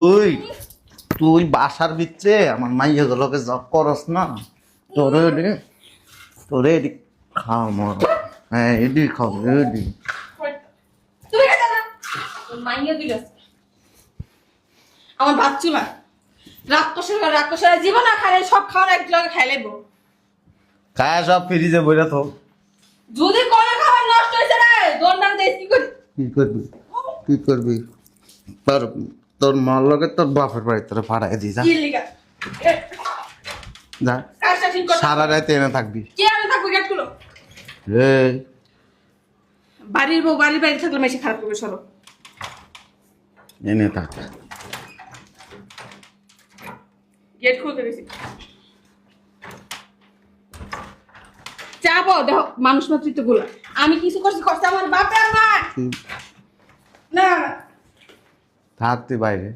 তুই তুই বাসার ভিতরে আমার মাইয়া গুলোকে জব করস না, তোরে এদি খাও মর। হ্যাঁ এদি খাও এদি। তুমি খাইতে না মাইয়া দিলাস আমার বাচ্চু না রাক্ষসের জীবন না খাইলে সব খাওয়ার এক লগে খাই লাইব। খায় সব ফ্রিজে বইরা তো। যদি কোনো খাবার নষ্ট হয়েছে রে দোনটার দেশ কি করি? কি করবি তোর তোর মার লগে তোর বাপের বাড়ি তোরা ভাড়ায় দি যা কি লিগা যা, কাজটা ঠিক কর। সারা রাতে এনে থাকবি। কে আমি থাকবো গেট গুলো এই বাড়ির বউ বাড়ির বাইরে থাকলে মেশে খারাপ করবে সরো। এনে থাক। গেট খুলতে গেছি চাপো দেখো মানুষ মাতৃত্ব গুলো আমি কিছু করছি করছে আমার বাপের মা তুই না থাক তুই বাইরে।